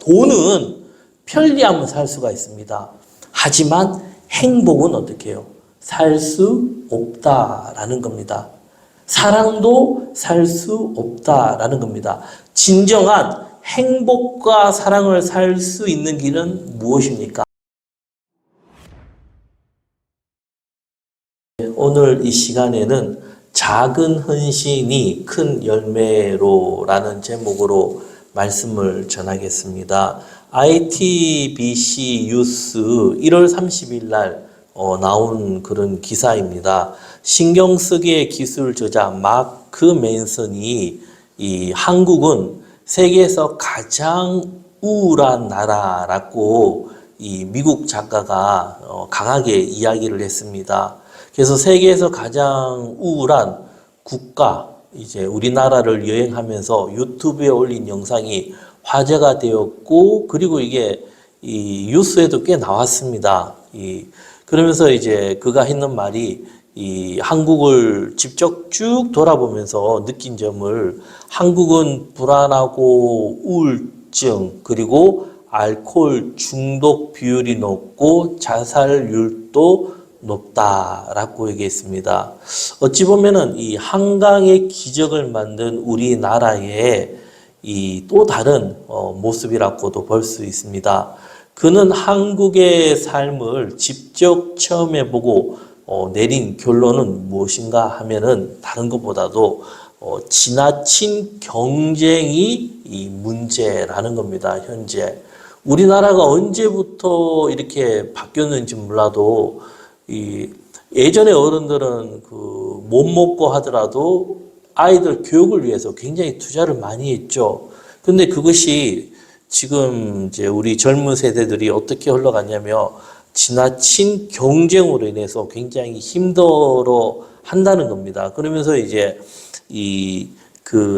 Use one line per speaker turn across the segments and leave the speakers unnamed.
돈은 편리하면 살 수가 있습니다. 하지만 행복은 어떻게 해요? 살 수 없다라는 겁니다. 사랑도 살 수 없다라는 겁니다. 진정한 행복과 사랑을 살 수 있는 길은 무엇입니까? 오늘 이 시간에는 작은 헌신이 큰 열매로라는 제목으로 말씀을 전하겠습니다. ITBC 뉴스 1월 30일 날 나온 그런 기사입니다. 신경쓰기의 기술 저자 마크 맨슨이 이 한국은 세계에서 가장 우울한 나라라고 이 미국 작가가 강하게 이야기를 했습니다. 그래서 세계에서 가장 우울한 국가, 이제 우리나라를 여행하면서 유튜브에 올린 영상이 화제가 되었고, 그리고 이게 이 뉴스에도 꽤 나왔습니다. 그러면서 이제 그가 했는 말이 이 한국을 직접 쭉 돌아보면서 느낀 점을, 한국은 불안하고 우울증, 그리고 알코올 중독 비율이 높고 자살률도 높다라고 얘기했습니다. 어찌 보면은 이 한강의 기적을 만든 우리나라의 이 또 다른 모습이라고도 볼 수 있습니다. 그는 한국의 삶을 직접 체험해보고 내린 결론은 무엇인가 하면은 다른 것보다도 지나친 경쟁이 이 문제라는 겁니다. 현재 우리나라가 언제부터 이렇게 바뀌었는지 몰라도 예전에 어른들은 못 먹고 하더라도 아이들 교육을 위해서 굉장히 투자를 많이 했죠. 근데 그것이 지금 이제 우리 젊은 세대들이 어떻게 흘러갔냐면 지나친 경쟁으로 인해서 굉장히 힘들어 한다는 겁니다. 그러면서 이제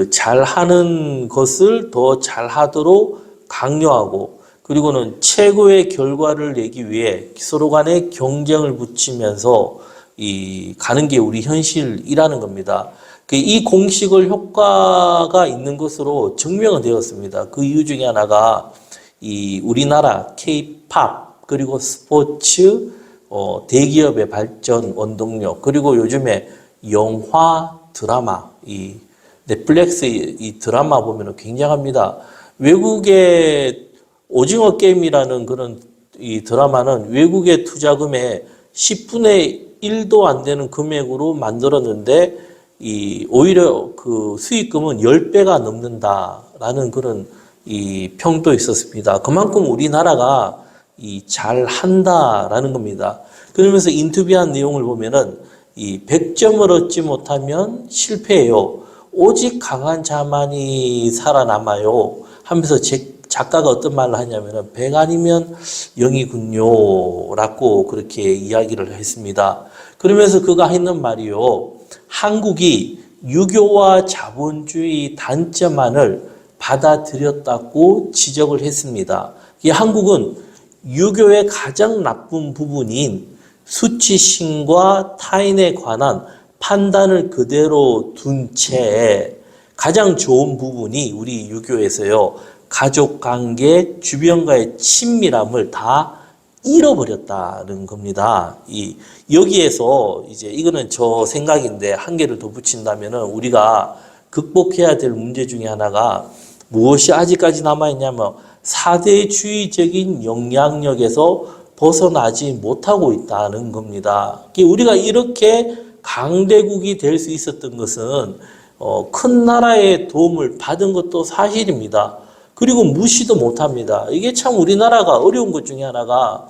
잘하는 것을 더 잘하도록 강요하고, 그리고는 최고의 결과를 내기 위해 서로 간에 경쟁을 붙이면서 가는 게 우리 현실이라는 겁니다. 이 공식을 효과가 있는 것으로 증명은 되었습니다. 그 이유 중에 하나가 우리나라 K-팝, 그리고 스포츠, 대기업의 발전 원동력, 그리고 요즘에 영화, 드라마, 넷플릭스 이 드라마 보면 굉장합니다. 외국의 오징어 게임이라는 그런 이 드라마는 외국의 투자금의 10분의 1도 안 되는 금액으로 만들었는데 오히려 그 수익금은 10배가 넘는다라는 그런 평도 있었습니다. 그만큼 우리나라가 잘한다라는 겁니다. 그러면서 인터뷰한 내용을 보면은 100점을 얻지 못하면 실패해요. 오직 강한 자만이 살아남아요. 하면서 작가가 어떤 말을 하냐면은 100 아니면 0이군요 라고 그렇게 이야기를 했습니다. 그러면서 그가 했는 말이요, 한국이 유교와 자본주의 단점만을 받아들였다고 지적을 했습니다. 이 한국은 유교의 가장 나쁜 부분인 수치심과 타인에 관한 판단을 그대로 둔 채 가장 좋은 부분이 우리 유교에서요, 가족관계, 주변과의 친밀함을 다 잃어버렸다는 겁니다. 여기에서 이제 이거는 저 생각인데 한 개를 더 붙인다면은 우리가 극복해야 될 문제 중에 하나가 무엇이 아직까지 남아있냐면 사대주의적인 영향력에서 벗어나지 못하고 있다는 겁니다. 우리가 이렇게 강대국이 될 수 있었던 것은 큰 나라의 도움을 받은 것도 사실입니다. 그리고 무시도 못합니다. 이게 참 우리나라가 어려운 것 중에 하나가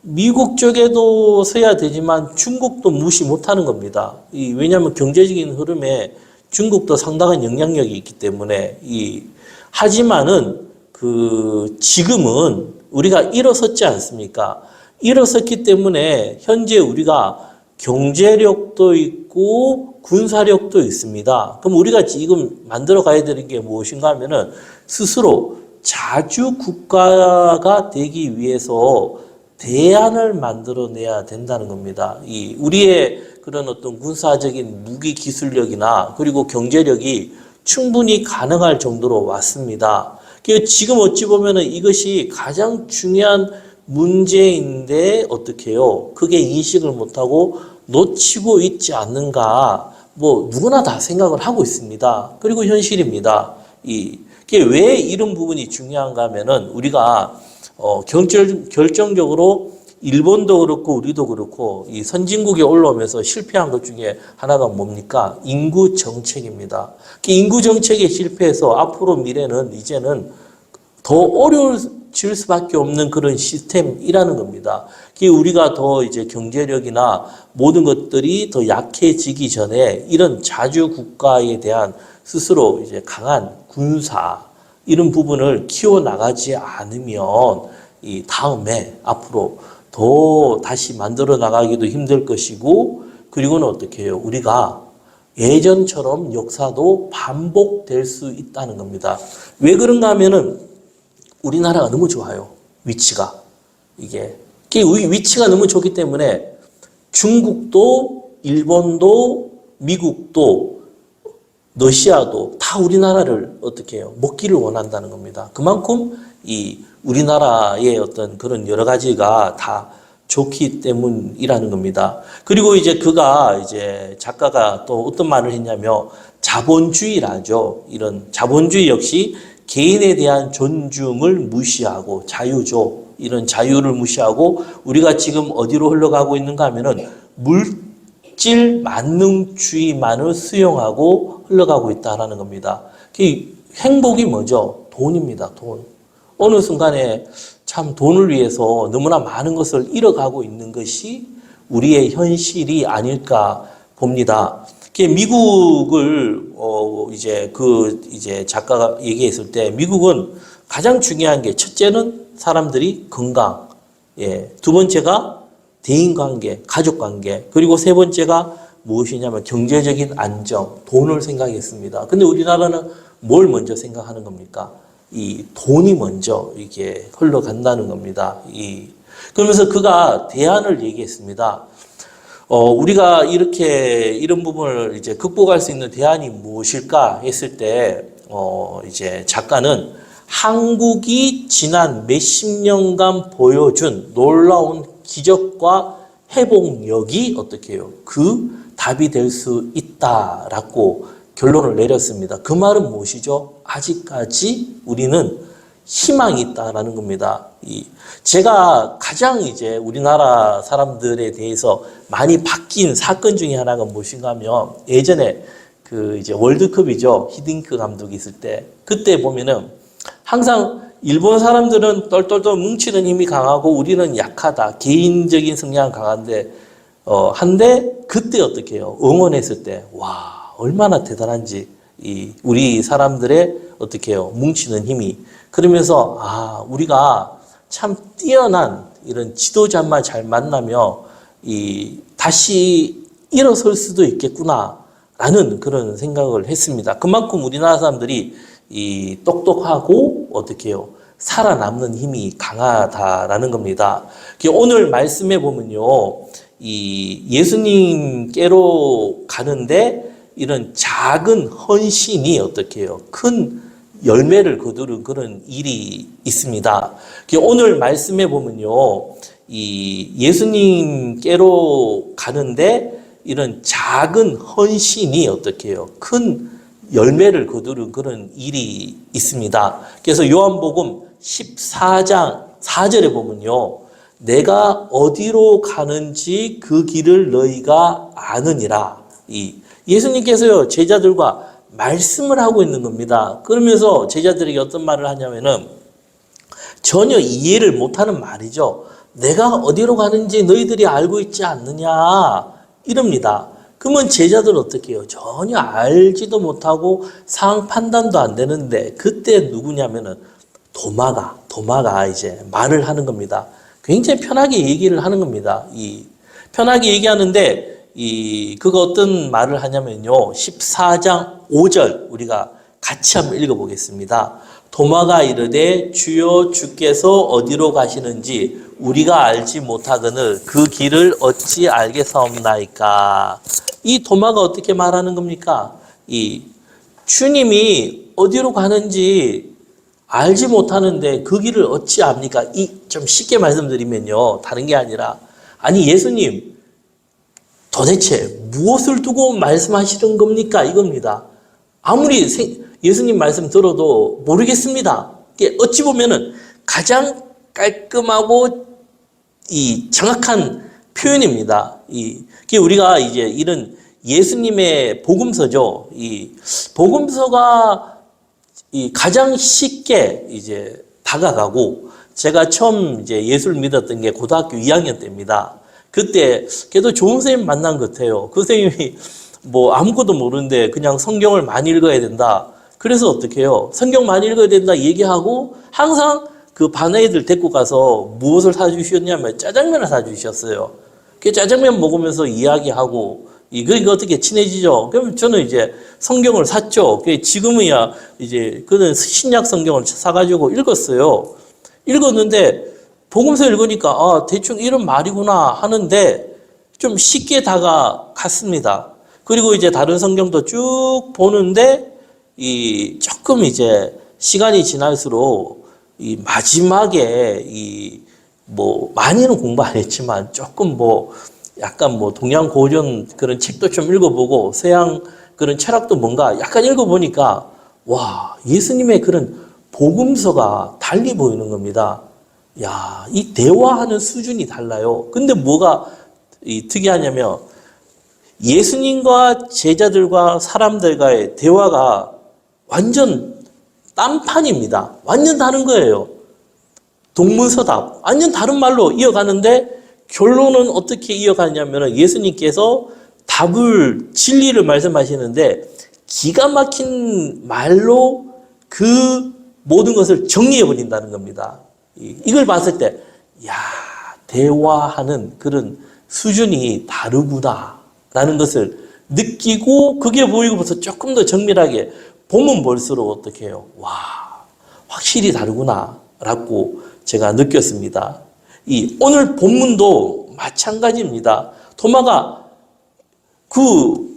미국 쪽에도 서야 되지만 중국도 무시 못하는 겁니다. 왜냐하면 경제적인 흐름에 중국도 상당한 영향력이 있기 때문에 하지만은 지금은 우리가 일어섰지 않습니까? 일어섰기 때문에 현재 우리가 경제력도 있고 군사력도 있습니다. 그럼 우리가 지금 만들어 가야 되는 게 무엇인가 하면은 스스로 자주 국가가 되기 위해서 대안을 만들어내야 된다는 겁니다. 우리의 그런 어떤 군사적인 무기 기술력이나 그리고 경제력이 충분히 가능할 정도로 왔습니다. 지금 어찌 보면은 이것이 가장 중요한 문제인데 어떻게 해요? 그게 인식을 못하고 놓치고 있지 않는가? 뭐 누구나 다 생각을 하고 있습니다. 그리고 현실입니다. 이게 왜 이런 부분이 중요한가 하면은 우리가 결정적으로 일본도 그렇고 우리도 그렇고 이 선진국에 올라오면서 실패한 것 중에 하나가 뭡니까? 인구 정책입니다. 인구 정책에 실패해서 앞으로 미래는 이제는 더 어려워질 수밖에 없는 그런 시스템이라는 겁니다. 우리가 더 이제 경제력이나 모든 것들이 더 약해지기 전에 이런 자주 국가에 대한 스스로 이제 강한 군사 이런 부분을 키워 나가지 않으면 이 다음에 앞으로 더 다시 만들어 나가기도 힘들 것이고, 그리고는 어떻게 해요? 우리가 예전처럼 역사도 반복될 수 있다는 겁니다. 왜 그런가 하면은 우리나라가 너무 좋아요. 위치가. 위치가 너무 좋기 때문에 중국도, 일본도, 미국도, 러시아도 다 우리나라를 어떻게 해요? 먹기를 원한다는 겁니다. 그만큼 우리나라의 어떤 그런 여러 가지가 다 좋기 때문이라는 겁니다. 그리고 작가가 또 어떤 말을 했냐면 자본주의라죠. 이런 자본주의 역시 개인에 대한 존중을 무시하고 자유죠. 이런 자유를 무시하고 우리가 지금 어디로 흘러가고 있는가 하면은 물질 만능주의만을 수용하고 흘러가고 있다는 겁니다. 행복이 뭐죠? 돈입니다. 돈. 어느 순간에 참 돈을 위해서 너무나 많은 것을 잃어가고 있는 것이 우리의 현실이 아닐까 봅니다. 미국을 작가가 얘기했을 때 미국은 가장 중요한 게 첫째는 사람들이 건강, 두 번째가 대인관계, 가족관계, 그리고 세 번째가 무엇이냐면 경제적인 안정, 돈을 생각했습니다. 근데 우리나라는 뭘 먼저 생각하는 겁니까? 이 돈이 먼저 이게 흘러간다는 겁니다. 그러면서 그가 대안을 얘기했습니다. 우리가 이런 부분을 이제 극복할 수 있는 대안이 무엇일까 했을 때, 작가는 한국이 지난 몇십 년간 보여준 놀라운 기적과 회복력이 어떻게 해요? 그 답이 될 수 있다라고 결론을 내렸습니다. 그 말은 무엇이죠? 아직까지 우리는 희망이 있다라는 겁니다. 제가 가장 우리나라 사람들에 대해서 많이 바뀐 사건 중에 하나가 무엇인가 하면 예전에 월드컵이죠. 히딩크 감독이 있을 때 그때 보면은 항상 일본 사람들은 똘똘똘 뭉치는 힘이 강하고 우리는 약하다. 개인적인 성향은 강한데 한데 그때 어떻게 해요? 응원했을 때 와 얼마나 대단한지 우리 사람들의 어떻게 해요? 뭉치는 힘이 그러면서 우리가 참 뛰어난 이런 지도자만 잘 만나면 다시 일어설 수도 있겠구나라는 그런 생각을 했습니다. 그만큼 우리나라 사람들이 똑똑하고 어떻게 해요? 살아남는 힘이 강하다라는 겁니다. 오늘 말씀해 보면요, 예수님께로 가는데 이런 작은 헌신이 어떻게 해요? 큰 열매를 거두는 그런 일이 있습니다. 오늘 말씀해 보면요, 예수님께로 가는데 이런 작은 헌신이 어떻게 해요? 큰 열매를 거두는 그런 일이 있습니다. 그래서 요한복음 14장 4절에 보면요, 내가 어디로 가는지 그 길을 너희가 아느니라. 예수님께서요, 제자들과 말씀을 하고 있는 겁니다. 그러면서 제자들에게 어떤 말을 하냐면은 전혀 이해를 못하는 말이죠. 내가 어디로 가는지 너희들이 알고 있지 않느냐 이럽니다. 그러면 제자들은 어떻게 해요? 전혀 알지도 못하고 상황 판단도 안 되는데 그때 누구냐면은 도마가 이제 말을 하는 겁니다. 굉장히 편하게 얘기를 하는 겁니다. 편하게 얘기하는데 그거 어떤 말을 하냐면요. 14장 5절 우리가 같이 한번 읽어보겠습니다. 도마가 이르되 주여 주께서 어디로 가시는지 우리가 알지 못하거늘 그 길을 어찌 알겠사옵나이까. 이 도마가 어떻게 말하는 겁니까? 주님이 어디로 가는지 알지 못하는데 그 길을 어찌 압니까? 좀 쉽게 말씀드리면요. 다른 게 아니라, 아니, 예수님, 도대체 무엇을 두고 말씀하시는 겁니까? 이겁니다. 아무리 예수님 말씀 들어도 모르겠습니다. 어찌 보면은 가장 깔끔하고 정확한 표현입니다. 우리가 이제 이런 예수님의 복음서죠. 이 복음서가 가장 쉽게 이제 다가가고, 제가 처음 이제 예수를 믿었던 게 고등학교 2학년 때입니다. 그때 걔도 좋은 선생님 만난 것 같아요. 그 선생님이 뭐 아무것도 모르는데 그냥 성경을 많이 읽어야 된다. 그래서 어떻게 해요? 성경 많이 읽어야 된다 얘기하고 항상 그 반 애들 데리고 가서 무엇을 사주셨냐면 짜장면을 사주셨어요. 그 짜장면 먹으면서 이야기하고, 그러니까 어떻게 친해지죠? 그럼 저는 이제 성경을 샀죠. 지금이야 이제 그는 신약 성경을 사가지고 읽었어요. 읽었는데 복음서 읽으니까 대충 이런 말이구나 하는데 좀 쉽게 다가갔습니다. 그리고 이제 다른 성경도 쭉 보는데 조금 이제 시간이 지날수록 마지막에 뭐 많이는 공부 안 했지만 조금 뭐 약간 뭐 동양 고전 그런 책도 좀 읽어보고 서양 그런 철학도 뭔가 약간 읽어보니까 와, 예수님의 그런 복음서가 달리 보이는 겁니다. 야, 이 대화하는 수준이 달라요. 근데 뭐가 특이하냐면 예수님과 제자들과 사람들과의 대화가 완전 딴판입니다. 완전 다른 거예요. 동문서답. 완전 다른 말로 이어가는데 결론은 어떻게 이어가냐면 예수님께서 진리를 말씀하시는데 기가 막힌 말로 그 모든 것을 정리해 버린다는 겁니다. 이걸 봤을 때, 야, 대화하는 그런 수준이 다르구나라는 것을 느끼고 그게 보이고부터 조금 더 정밀하게 보면 볼수록 어떻게 해요? 와, 확실히 다르구나라고 제가 느꼈습니다. 오늘 본문도 마찬가지입니다. 도마가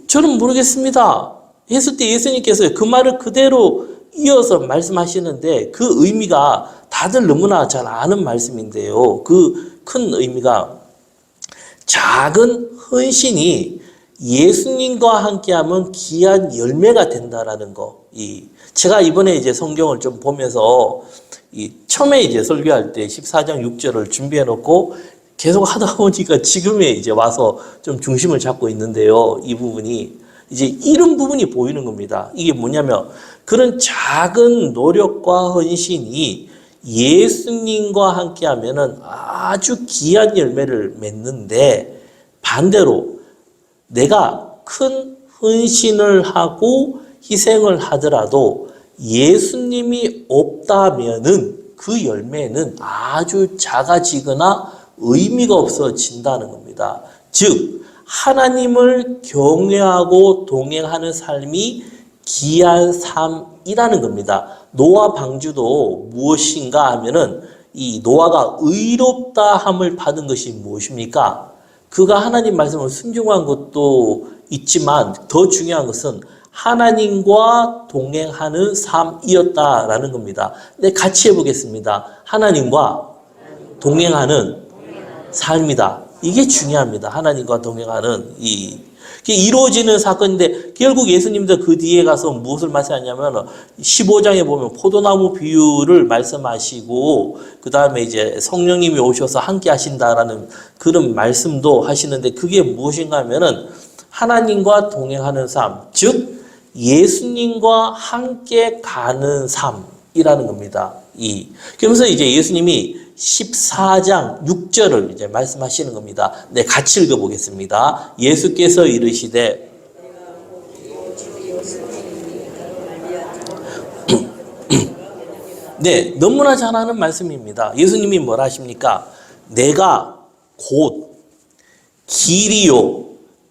저는 모르겠습니다 했을 때 예수님께서 그 말을 그대로 이어서 말씀하시는데 그 의미가 다들 너무나 잘 아는 말씀인데요. 그 큰 의미가 작은 헌신이 예수님과 함께하면 귀한 열매가 된다라는 거. 제가 이번에 이제 성경을 좀 보면서 처음에 이제 설교할 때 14장 6절을 준비해 놓고 계속 하다 보니까 지금에 이제 와서 좀 중심을 잡고 있는데요. 이 부분이 이제 이런 부분이 보이는 겁니다. 이게 뭐냐면 그런 작은 노력과 헌신이 예수님과 함께 하면은 아주 귀한 열매를 맺는데 반대로 내가 큰 헌신을 하고 희생을 하더라도 예수님이 없다면은 그 열매는 아주 작아지거나 의미가 없어진다는 겁니다. 즉 하나님을 경외하고 동행하는 삶이 귀한 삶이라는 겁니다. 노아 방주도 무엇인가 하면은 이 노아가 의롭다 함을 받은 것이 무엇입니까? 그가 하나님 말씀을 순종한 것도 있지만 더 중요한 것은 하나님과 동행하는 삶이었다라는 겁니다. 네, 같이 해보겠습니다. 하나님과 동행하는 삶이다. 이게 중요합니다. 하나님과 동행하는 이루어지는 사건인데 결국 예수님도 그 뒤에 가서 무엇을 말씀하냐면 15장에 보면 포도나무 비유를 말씀하시고 그 다음에 이제 성령님이 오셔서 함께 하신다라는 그런 말씀도 하시는데 그게 무엇인가 하면은 하나님과 동행하는 삶, 즉 예수님과 함께 가는 삶이라는 겁니다. 그러면서 이제 예수님이 14장 6절을 이제 말씀하시는 겁니다. 네, 같이 읽어보겠습니다. 예수께서 이르시되 네, 너무나 잘 아는 말씀입니다. 예수님이 뭐라 하십니까? 내가 곧 길이요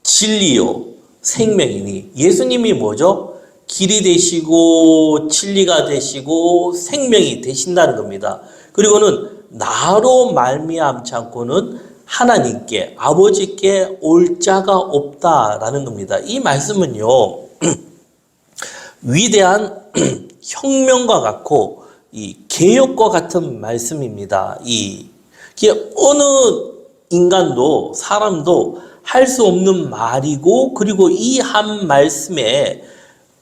진리요 생명이니. 예수님이 뭐죠? 길이 되시고 진리가 되시고 생명이 되신다는 겁니다. 그리고는 나로 말미암지 않고는 하나님께 아버지께 올 자가 없다라는 겁니다. 이 말씀은요 위대한 혁명과 같고 이 개역과 같은 말씀입니다. 이게 어느 인간도 사람도 할 수 없는 말이고, 그리고 이 한 말씀에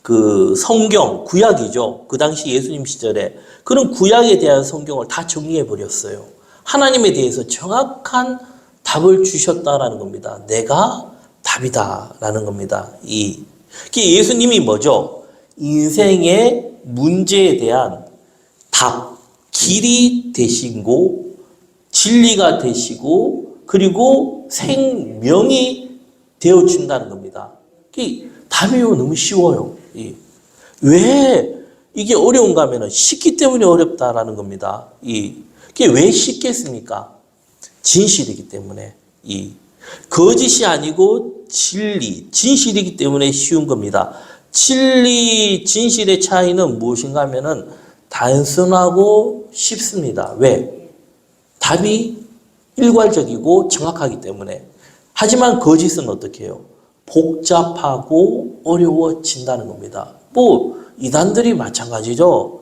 그 성경 구약이죠. 그 당시 예수님 시절에 그런 구약에 대한 성경을 다 정리해 버렸어요. 하나님에 대해서 정확한 답을 주셨다라는 겁니다. 내가 답이다라는 겁니다. 이게 예수님이 뭐죠? 인생의 문제에 대한 답, 길이 되시고 진리가 되시고 그리고 생명이 되어준다는 겁니다. 답이요 너무 쉬워요. 왜 이게 어려운가 하면 쉽기 때문에 어렵다라는 겁니다. 이게 왜 쉽겠습니까? 진실이기 때문에. 거짓이 아니고 진리, 진실이기 때문에 쉬운 겁니다. 진리, 진실의 차이는 무엇인가 하면은 단순하고 쉽습니다. 왜? 답이 일괄적이고 정확하기 때문에. 하지만 거짓은 어떻게 해요? 복잡하고 어려워진다는 겁니다. 이단들이 마찬가지죠.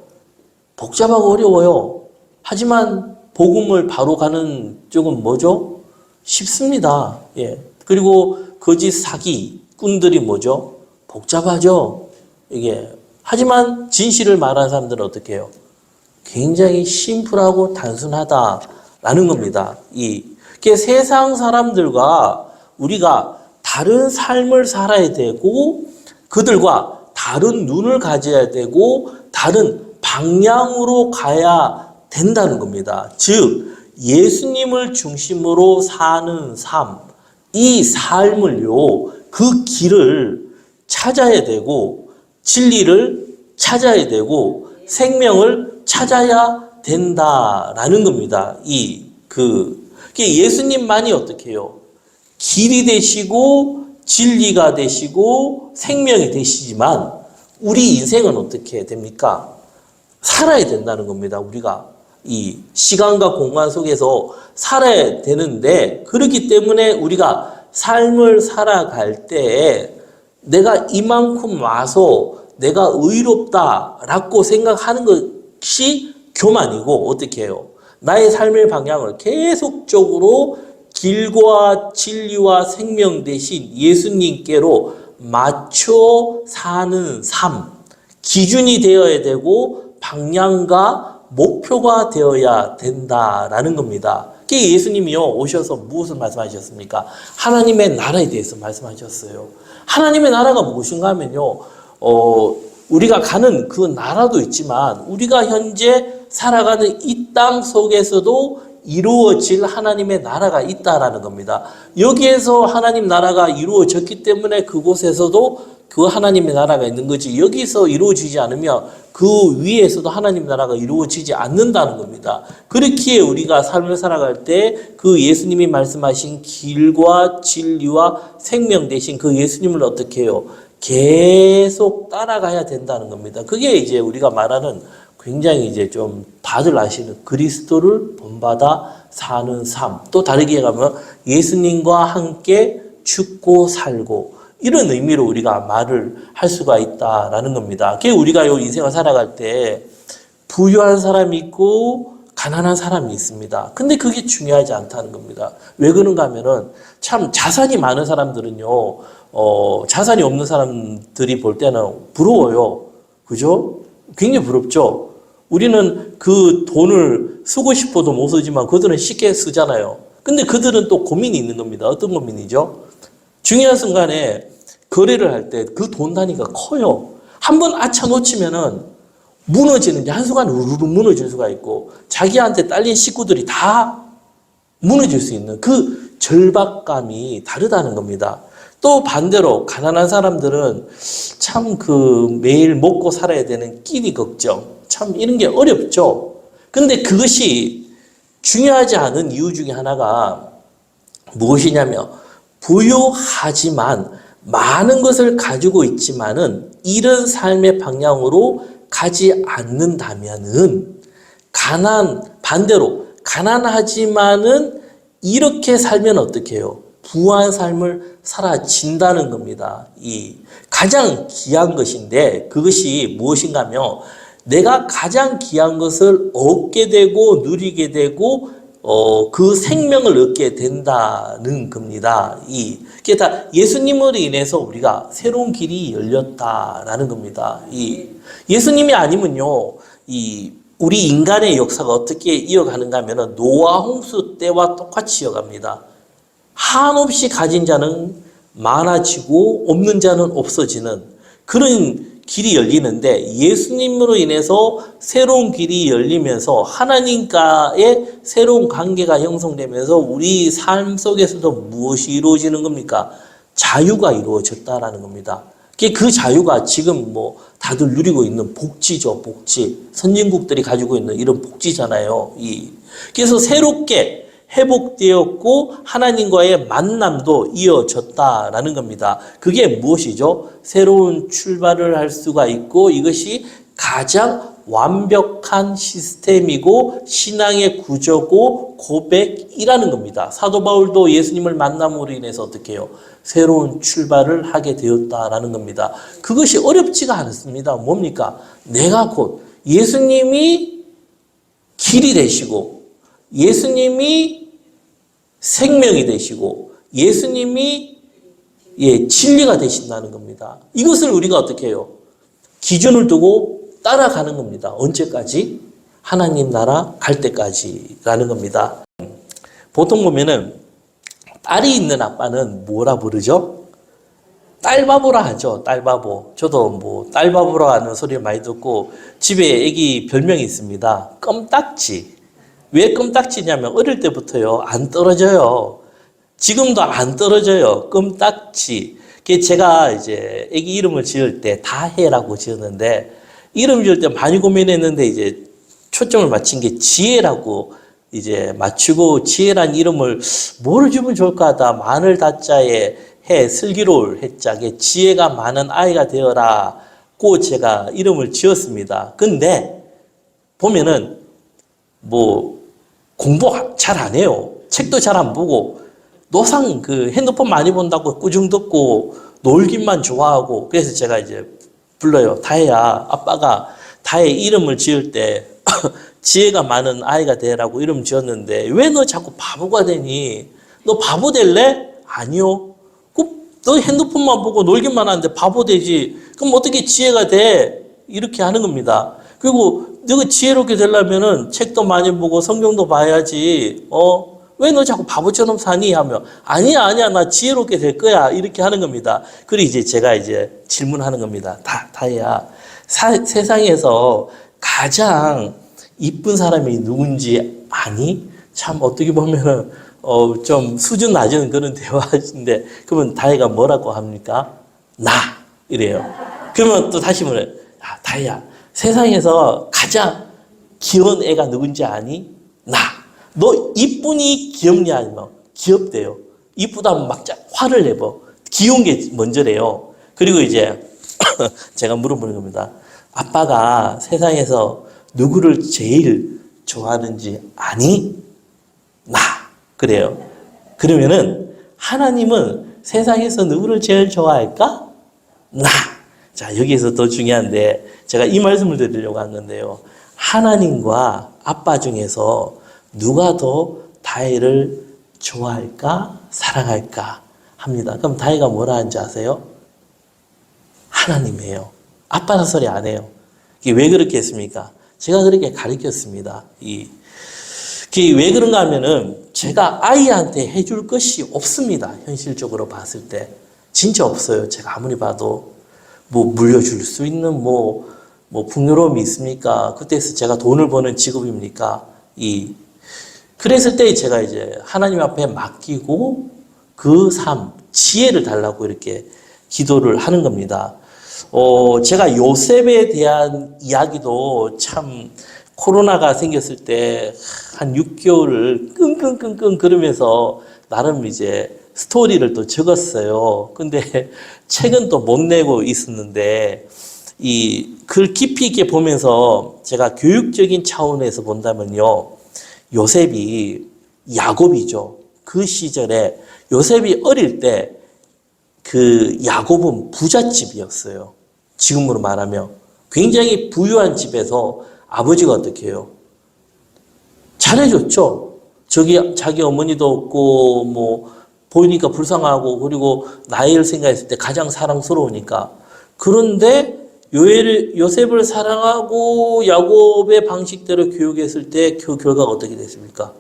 복잡하고 어려워요. 하지만 복음을 바로 가는 쪽은 뭐죠? 쉽습니다. 예. 그리고 거짓 사기꾼들이 뭐죠? 복잡하죠. 이게. 하지만 진실을 말하는 사람들은 어떻게 해요? 굉장히 심플하고 단순하다라는 겁니다. 이게 세상 사람들과 우리가 다른 삶을 살아야 되고 그들과 다른 눈을 가져야 되고 다른 방향으로 가야 된다는 겁니다. 즉 예수님을 중심으로 사는 삶, 이 삶을요, 그 길을 찾아야 되고 진리를 찾아야 되고 생명을 찾아야 된다라는 겁니다. 예수님만이 어떻게 해요? 길이 되시고 진리가 되시고 생명이 되시지만 우리 인생은 어떻게 됩니까? 살아야 된다는 겁니다. 우리가 이 시간과 공간 속에서 살아야 되는데 그렇기 때문에 우리가 삶을 살아갈 때 내가 이만큼 와서 내가 의롭다라고 생각하는 것이 교만이고 어떻게 해요? 나의 삶의 방향을 계속적으로 길과 진리와 생명 대신 예수님께로 맞춰 사는 삶, 기준이 되어야 되고 방향과 목표가 되어야 된다라는 겁니다. 예수님이요 오셔서 무엇을 말씀하셨습니까? 하나님의 나라에 대해서 말씀하셨어요. 하나님의 나라가 무엇인가 하면요, 우리가 가는 그 나라도 있지만 우리가 현재 살아가는 이 땅 속에서도 이루어질 하나님의 나라가 있다라는 겁니다. 여기에서 하나님 나라가 이루어졌기 때문에 그곳에서도 그 하나님의 나라가 있는 거지, 여기서 이루어지지 않으면 그 위에서도 하나님 나라가 이루어지지 않는다는 겁니다. 그렇기에 우리가 삶을 살아갈 때 그 예수님이 말씀하신 길과 진리와 생명 대신 그 예수님을 어떻게 해요? 계속 따라가야 된다는 겁니다. 그게 이제 우리가 말하는 굉장히 이제 좀 다들 아시는 그리스도를 본받아 사는 삶. 또 다르게 가면 예수님과 함께 죽고 살고 이런 의미로 우리가 말을 할 수가 있다라는 겁니다. 그게 우리가 이 인생을 살아갈 때 부유한 사람이 있고 가난한 사람이 있습니다. 근데 그게 중요하지 않다는 겁니다. 왜 그런가 하면은 참 자산이 많은 사람들은요, 자산이 없는 사람들이 볼 때는 부러워요. 그죠? 굉장히 부럽죠? 우리는 그 돈을 쓰고 싶어도 못 쓰지만 그들은 쉽게 쓰잖아요. 근데 그들은 또 고민이 있는 겁니다. 어떤 고민이죠? 중요한 순간에 거래를 할 때 그 돈 단위가 커요. 한번 아차 놓치면은 무너지는지 한순간에 우르르 무너질 수가 있고 자기한테 딸린 식구들이 다 무너질 수 있는 그 절박감이 다르다는 겁니다. 또 반대로 가난한 사람들은 참 매일 먹고 살아야 되는 끼니 걱정, 참 이런 게 어렵죠. 근데 그것이 중요하지 않은 이유 중에 하나가 무엇이냐면 부유하지만 많은 것을 가지고 있지만은 이런 삶의 방향으로 가지 않는다면은 반대로 가난하지만은 이렇게 살면 어떻게 해요? 부유한 삶을 살아진다는 겁니다. 이 가장 귀한 것인데 그것이 무엇인가 하면 내가 가장 귀한 것을 얻게 되고 누리게 되고 그 생명을 얻게 된다는 겁니다. 그게 다 예수님으로 인해서 우리가 새로운 길이 열렸다라는 겁니다. 예수님이 아니면요, 우리 인간의 역사가 어떻게 이어가는가 하면은 노아 홍수 때와 똑같이 이어갑니다. 한없이 가진 자는 많아지고 없는 자는 없어지는 그런 길이 열리는데, 예수님으로 인해서 새로운 길이 열리면서 하나님과의 새로운 관계가 형성되면서 우리 삶 속에서도 무엇이 이루어지는 겁니까? 자유가 이루어졌다라는 겁니다. 그 자유가 지금 다들 누리고 있는 복지죠, 복지. 선진국들이 가지고 있는 이런 복지잖아요. 그래서 새롭게 회복되었고 하나님과의 만남도 이어졌다라는 겁니다. 그게 무엇이죠? 새로운 출발을 할 수가 있고, 이것이 가장 완벽한 시스템이고 신앙의 구조고 고백이라는 겁니다. 사도 바울도 예수님을 만남으로 인해서 어떻게 해요? 새로운 출발을 하게 되었다라는 겁니다. 그것이 어렵지가 않습니다. 뭡니까? 내가 곧 예수님이 길이 되시고, 예수님이 생명이 되시고, 예수님이 진리가 되신다는 겁니다. 이것을 우리가 어떻게 해요? 기준을 두고 따라가는 겁니다. 언제까지? 하나님 나라 갈 때까지라는 겁니다. 보통 보면은 딸이 있는 아빠는 뭐라 부르죠? 딸바보라 하죠. 딸바보. 저도 딸바보라 하는 소리 많이 듣고, 집에 애기 별명이 있습니다. 껌딱지. 왜 껌딱지냐면 어릴 때부터요, 안 떨어져요. 지금도 안 떨어져요. 껌딱지. 제가 이제 애기 이름을 지을 때 다혜라고 지었는데, 이름 지을 때 많이 고민했는데 이제 초점을 맞춘 게 지혜라고 이제 맞추고, 지혜란 이름을 뭐를 주면 좋을까 하다 마늘 다자에 해 슬기로울 해자에 지혜가 많은 아이가 되어라고 제가 이름을 지었습니다. 근데 보면은 공부 잘 안 해요. 책도 잘 안 보고, 노상 핸드폰 많이 본다고 꾸중 듣고 놀기만 좋아하고. 그래서 제가 이제 불러요. 다혜야, 아빠가 다혜 이름을 지을 때 지혜가 많은 아이가 되라고 이름 지었는데 왜 너 자꾸 바보가 되니? 너 바보 될래? 아니요. 너 핸드폰만 보고 놀기만 하는데 바보 되지. 그럼 어떻게 지혜가 돼? 이렇게 하는 겁니다. 그리고 너가 지혜롭게 되려면은 책도 많이 보고 성경도 봐야지. 왜 너 자꾸 바보처럼 사니? 하면 아니야, 나 지혜롭게 될 거야. 이렇게 하는 겁니다. 그리고 이제 제가 이제 질문하는 겁니다. 다혜야, 세상에서 가장 이쁜 사람이 누군지 아니? 참 어떻게 보면은 좀 수준 낮은 그런 대화인데, 그러면 다혜가 뭐라고 합니까? 나 이래요. 그러면 또 다시 물어요. 다혜야, 세상에서 가장 귀여운 애가 누군지 아니? 나. 너 이쁘니 귀엽냐? 아니면 귀엽대요. 이쁘다면 막 화를 내버. 귀여운 게 먼저래요. 그리고 이제 제가 물어보는 겁니다. 아빠가 세상에서 누구를 제일 좋아하는지 아니? 나. 그래요. 그러면은 하나님은 세상에서 누구를 제일 좋아할까? 나. 자, 여기에서 더 중요한데 제가 이 말씀을 드리려고 한 건데요. 하나님과 아빠 중에서 누가 더 다혜를 좋아할까? 사랑할까? 합니다. 그럼 다혜가 뭐라 하는지 아세요? 하나님이에요. 아빠는 소리 안 해요. 이게 왜 그렇게 했습니까? 제가 그렇게 가르쳤습니다. 왜 그런가 하면은 제가 아이한테 해줄 것이 없습니다. 현실적으로 봤을 때. 진짜 없어요. 제가 아무리 봐도. 물려줄 수 있는 풍요로움이 있습니까? 그때서 제가 돈을 버는 직업입니까? 그랬을 때 제가 이제 하나님 앞에 맡기고 그 삶, 지혜를 달라고 이렇게 기도를 하는 겁니다. 제가 요셉에 대한 이야기도 참 코로나가 생겼을 때 한 6개월을 끙끙끙끙 그러면서 나름 이제 스토리를 또 적었어요. 근데 책은 또 못 내고 있었는데 글 깊이 있게 보면서 제가 교육적인 차원에서 본다면요. 요셉이 야곱이죠. 그 시절에 요셉이 어릴 때 야곱은 부잣집이었어요. 지금으로 말하면 굉장히 부유한 집에서 아버지가 어떻게 해요? 잘해줬죠. 자기 어머니도 없고, 뭐, 보이니까 불쌍하고, 그리고 나이를 생각했을 때 가장 사랑스러우니까. 그런데 요셉을 사랑하고 야곱의 방식대로 교육했을 때 그 결과가 어떻게 됐습니까?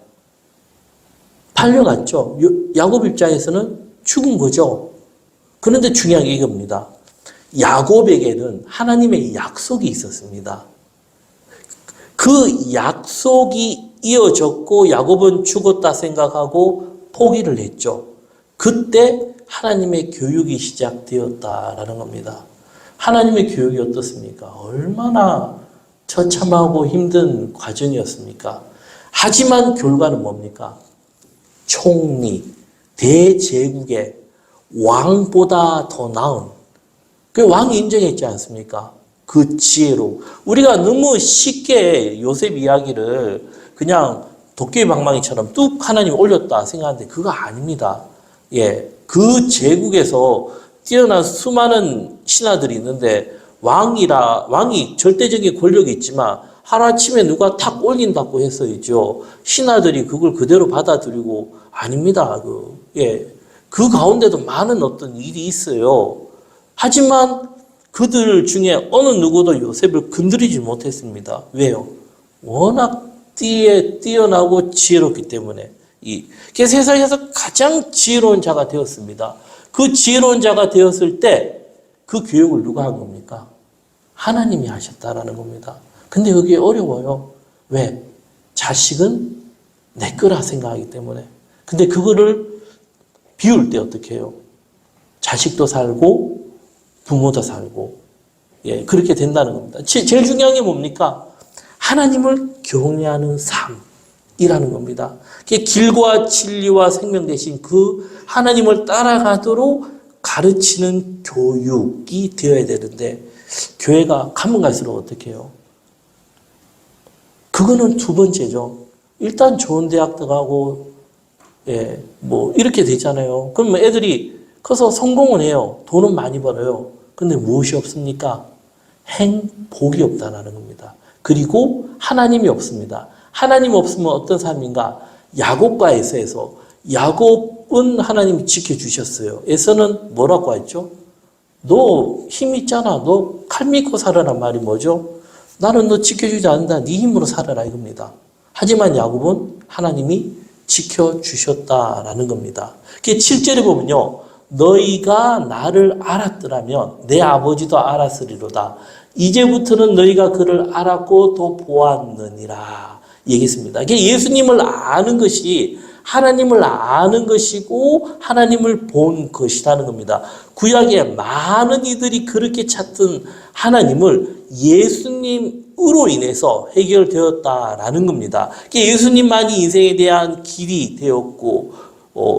팔려갔죠. 야곱 입장에서는 죽은 거죠. 그런데 중요한 게 이겁니다. 야곱에게는 하나님의 약속이 있었습니다. 그 약속이 이어졌고 야곱은 죽었다 생각하고 포기를 했죠. 그때 하나님의 교육이 시작되었다라는 겁니다. 하나님의 교육이 어떻습니까? 얼마나 처참하고 힘든 과정이었습니까? 하지만 결과는 뭡니까? 총리, 대제국의 왕보다 더 나은, 그 왕이 인정했지 않습니까? 그 지혜로. 우리가 너무 쉽게 요셉 이야기를 그냥 도깨비 방망이처럼 뚝 하나님 올렸다 생각하는데 그거 아닙니다. 예, 그 제국에서 뛰어난 수많은 신하들이 있는데 왕이 절대적인 권력이 있지만 하루아침에 누가 탁 올린다고 했어야죠. 신하들이 그걸 그대로 받아들이고 아닙니다. 그 가운데도 많은 어떤 일이 있어요. 하지만 그들 중에 어느 누구도 요셉을 건드리지 못했습니다. 왜요? 워낙 뛰어나고 지혜롭기 때문에. 세상에서 가장 지혜로운 자가 되었습니다. 그 지혜로운 자가 되었을 때 그 교육을 누가 한 겁니까? 하나님이 하셨다라는 겁니다. 근데 그게 어려워요. 왜? 자식은 내 거라 생각하기 때문에. 근데 그거를 비울 때 어떻게 해요? 자식도 살고 부모도 살고, 예, 그렇게 된다는 겁니다. 제일 중요한 게 뭡니까? 하나님을 경외하는 삶이라는 겁니다. 길과 진리와 생명 대신 그 하나님을 따라가도록 가르치는 교육이 되어야 되는데, 교회가 가면 갈수록 어떻게 해요? 그거는 두 번째죠. 일단 좋은 대학 들어가고, 예, 뭐, 이렇게 되잖아요. 그러면 애들이 커서 성공은 해요. 돈은 많이 벌어요. 근데 무엇이 없습니까? 행복이 없다는 겁니다. 그리고 하나님이 없습니다. 하나님 없으면 어떤 삶인가? 야곱과 에서에서 야곱은 하나님이 지켜주셨어요. 에서는 뭐라고 했죠? 너 힘 있잖아. 너 칼 믿고 살아란 말이 뭐죠? 나는 너 지켜주지 않는다. 네 힘으로 살아라 이겁니다. 하지만 야곱은 하나님이 지켜주셨다라는 겁니다. 7절에 보면요. 너희가 나를 알았더라면 내 아버지도 알았으리로다. 이제부터는 너희가 그를 알았고 또 보았느니라 얘기했습니다. 예수님을 아는 것이 하나님을 아는 것이고 하나님을 본 것이라는 겁니다. 구약의 많은 이들이 그렇게 찾던 하나님을 예수님으로 인해서 해결되었다라는 겁니다. 예수님만이 인생에 대한 길이 되었고,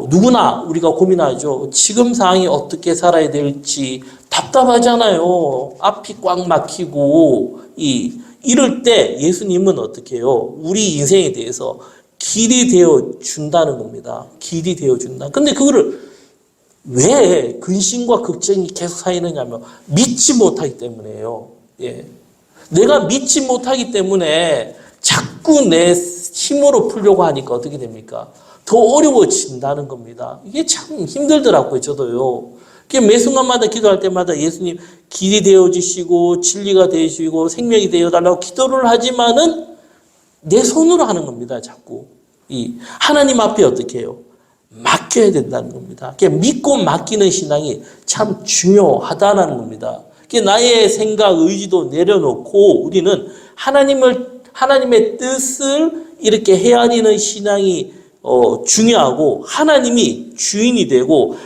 누구나 우리가 고민하죠. 지금 상황이 어떻게 살아야 될지 답답하잖아요. 앞이 꽉 막히고, 이럴 때 예수님은 어떻게 해요? 우리 인생에 대해서 길이 되어 준다는 겁니다. 길이 되어 준다. 근데 그거를 왜 근심과 걱정이 계속 쌓이느냐면 믿지 못하기 때문에요. 예. 내가 믿지 못하기 때문에 자꾸 내 힘으로 풀려고 하니까 어떻게 됩니까? 더 어려워진다는 겁니다. 이게 참 힘들더라고요, 저도요. 매 순간마다 기도할 때마다 예수님 길이 되어주시고 진리가 되시고 생명이 되어달라고 기도를 하지만은 내 손으로 하는 겁니다, 자꾸. 하나님 앞에 어떻게 해요? 맡겨야 된다는 겁니다. 믿고 맡기는 신앙이 참 중요하다는 겁니다. 나의 생각, 의지도 내려놓고 우리는 하나님의 뜻을 이렇게 헤아리는 신앙이 중요하고 하나님이 주인이 되고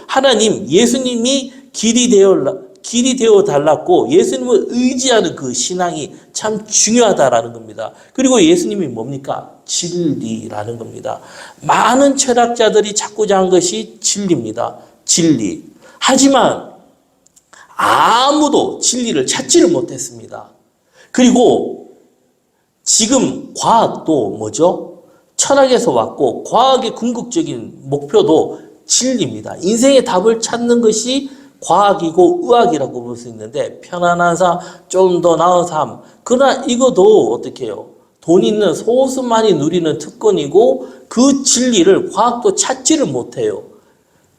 예수님이 길이 되어 달랐고 예수님을 의지하는 그 신앙이 참 중요하다라는 겁니다. 그리고 예수님이 뭡니까? 진리라는 겁니다. 많은 철학자들이 찾고자 한 것이 진리입니다. 진리. 하지만 아무도 진리를 찾지를 못했습니다. 그리고 지금 과학도 뭐죠? 철학에서 왔고 과학의 궁극적인 목표도 진리입니다. 인생의 답을 찾는 것이 과학이고 의학이라고 볼 수 있는데 편안한 삶, 좀 더 나은 삶. 그러나 이것도 어떻게 해요? 돈 있는 소수만이 누리는 특권이고 그 진리를 과학도 찾지를 못해요.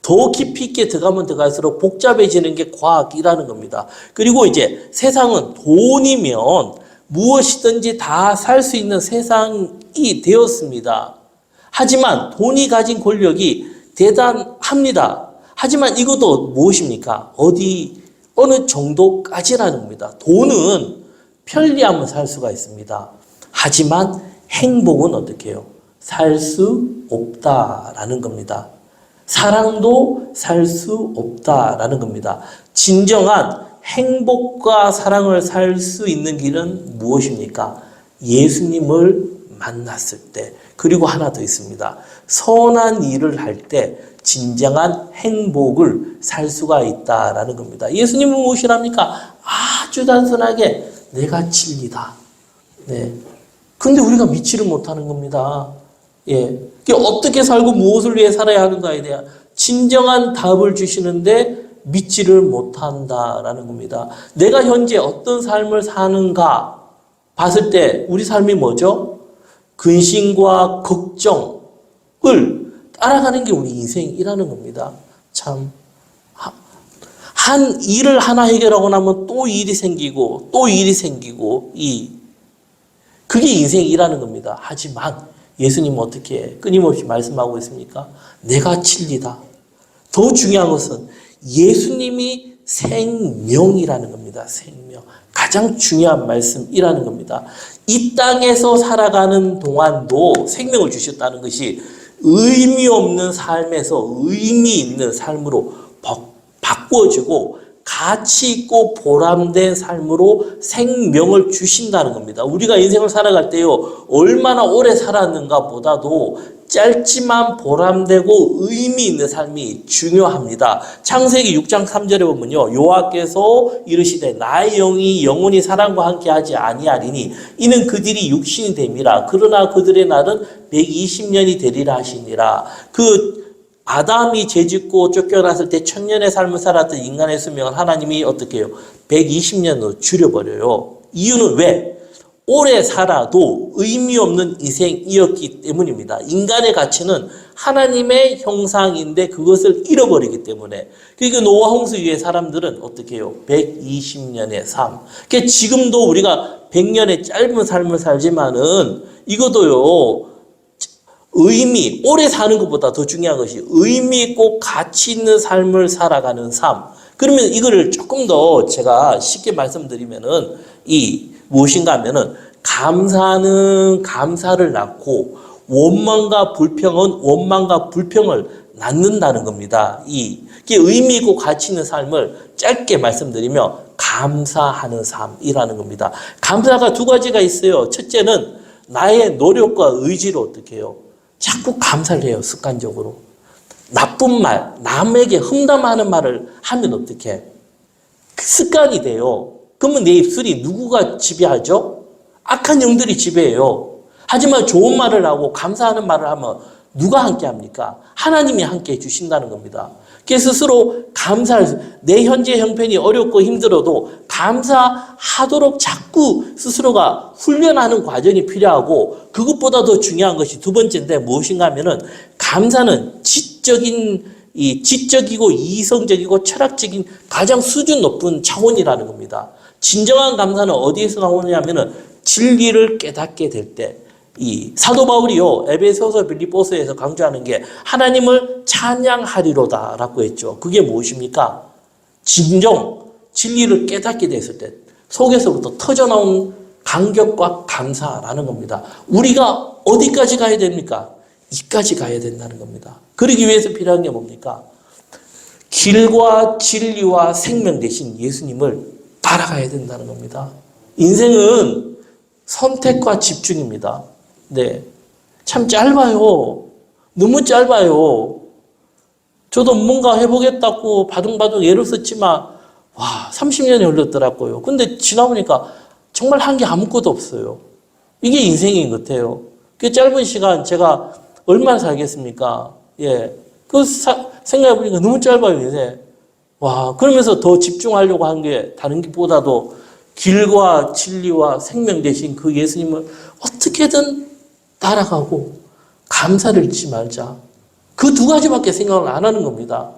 더 깊이 있게 들어가면 들어갈수록 복잡해지는 게 과학이라는 겁니다. 그리고 이제 세상은 돈이면 무엇이든지 다 살 수 있는 세상이 되었습니다. 하지만 돈이 가진 권력이 대단합니다. 하지만 이것도 무엇입니까? 어느 정도까지라는 겁니다. 돈은 편리하면 살 수가 있습니다. 하지만 행복은 어떻게 해요? 살 수 없다라는 겁니다. 사랑도 살 수 없다라는 겁니다. 진정한 행복과 사랑을 살 수 있는 길은 무엇입니까? 예수님을 만났을 때, 그리고 하나 더 있습니다. 선한 일을 할 때 진정한 행복을 살 수가 있다라는 겁니다. 예수님은 무엇이랍니까? 아주 단순하게 내가 진리다. 네. 근데 우리가 믿지를 못하는 겁니다. 예. 어떻게 살고 무엇을 위해 살아야 하는가에 대한 진정한 답을 주시는데 믿지를 못한다라는 겁니다. 내가 현재 어떤 삶을 사는가 봤을 때 우리 삶이 뭐죠? 근심과 걱정을 따라가는 게 우리 인생이라는 겁니다. 참. 한 일을 하나 해결하고 나면 또 일이 생기고 또 일이 생기고 그게 인생이라는 겁니다. 하지만 예수님은 어떻게 끊임없이 말씀하고 있습니까? 내가 진리다. 더 중요한 것은 예수님이 생명이라는 겁니다. 생명. 가장 중요한 말씀이라는 겁니다. 이 땅에서 살아가는 동안도 생명을 주셨다는 것이 의미 없는 삶에서 의미 있는 삶으로 바꿔주고 가치 있고 보람된 삶으로 생명을 주신다는 겁니다. 우리가 인생을 살아갈 때요, 얼마나 오래 살았는가 보다도 짧지만 보람되고 의미 있는 삶이 중요합니다. 창세기 6장 3절에 보면요, 여호와께서 이르시되 나의 영이 영원히 사람과 함께 하지 아니하리니 이는 그들이 육신이 됨이라. 그러나 그들의 날은 120년이 되리라 하시니라. 아담이 죄짓고 쫓겨났을 때 1000년의 삶을 살았던 인간의 수명을 하나님이 어떻게 해요? 120년으로 줄여버려요. 이유는 왜? 오래 살아도 의미 없는 인생이었기 때문입니다. 인간의 가치는 하나님의 형상인데 그것을 잃어버리기 때문에. 그러니까 노아 홍수 이후의 사람들은 어떻게 해요? 120년의 삶. 그러니까 지금도 우리가 100년의 짧은 삶을 살지만은 이것도요, 오래 사는 것보다 더 중요한 것이 의미 있고 가치 있는 삶을 살아가는 삶. 그러면 이거를 조금 더 제가 쉽게 말씀드리면은 무엇인가 하면은 감사는 감사를 낳고 원망과 불평은 원망과 불평을 낳는다는 겁니다. 이게 의미 있고 가치 있는 삶을 짧게 말씀드리면 감사하는 삶이라는 겁니다. 감사가 두 가지가 있어요. 첫째는 나의 노력과 의지로 어떻게 해요? 자꾸 감사를 해요. 습관적으로. 나쁜 말, 남에게 험담하는 말을 하면 어떻게? 습관이 돼요. 그러면 내 입술이 누구가 지배하죠? 악한 영들이 지배해요. 하지만 좋은 말을 하고 감사하는 말을 하면 누가 함께 합니까? 하나님이 함께 해주신다는 겁니다. 그래서 스스로 내 현재 형편이 어렵고 힘들어도 감사하도록 자꾸 스스로가 훈련하는 과정이 필요하고, 그것보다 더 중요한 것이 두 번째인데 무엇인가 하면은 감사는 지적이고 이성적이고 철학적인 가장 수준 높은 차원이라는 겁니다. 진정한 감사는 어디에서 나오냐면은 진리를 깨닫게 될 때, 사도 바울이요, 에베소서 빌립보서에서 강조하는 게 하나님을 찬양하리로다라고 했죠. 그게 무엇입니까? 진정 진리를 깨닫게 됐을 때 속에서부터 터져나온 감격과 감사라는 겁니다. 우리가 어디까지 가야 됩니까? 이까지 가야 된다는 겁니다. 그러기 위해서 필요한 게 뭡니까? 길과 진리와 생명 대신 예수님을 따라가야 된다는 겁니다. 인생은 선택과 집중입니다. 네. 참 짧아요. 너무 짧아요. 저도 뭔가 해보겠다고 바둥바둥 애를 썼지만, 30년이 흘렀더라고요. 근데 지나보니까 정말 한 게 아무것도 없어요. 이게 인생인 것 같아요. 그 짧은 시간 제가 얼마나 살겠습니까? 예. 생각해보니까 너무 짧아요, 인생. 와, 그러면서 더 집중하려고 한 게 다른 것보다도 길과 진리와 생명 되신 그 예수님을 어떻게든 따라가고 감사를 잊지 말자. 그 두 가지밖에 생각을 안 하는 겁니다.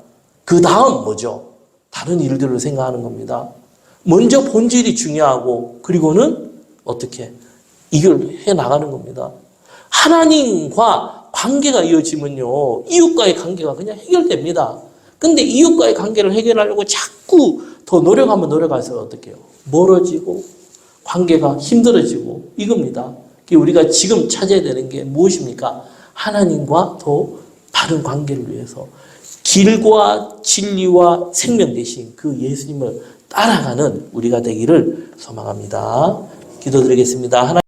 그 다음 뭐죠? 다른 일들을 생각하는 겁니다. 먼저 본질이 중요하고 그리고는 어떻게 이걸 해 나가는 겁니다. 하나님과 관계가 이어지면요, 이웃과의 관계가 그냥 해결됩니다. 근데 이웃과의 관계를 해결하려고 자꾸 더 노력하면 노력할수록 어떻게 해요? 멀어지고 관계가 힘들어지고 이겁니다. 우리가 지금 찾아야 되는 게 무엇입니까? 하나님과 더 바른 관계를 위해서 길과 진리와 생명 되신 그 예수님을 따라가는 우리가 되기를 소망합니다. 기도드리겠습니다.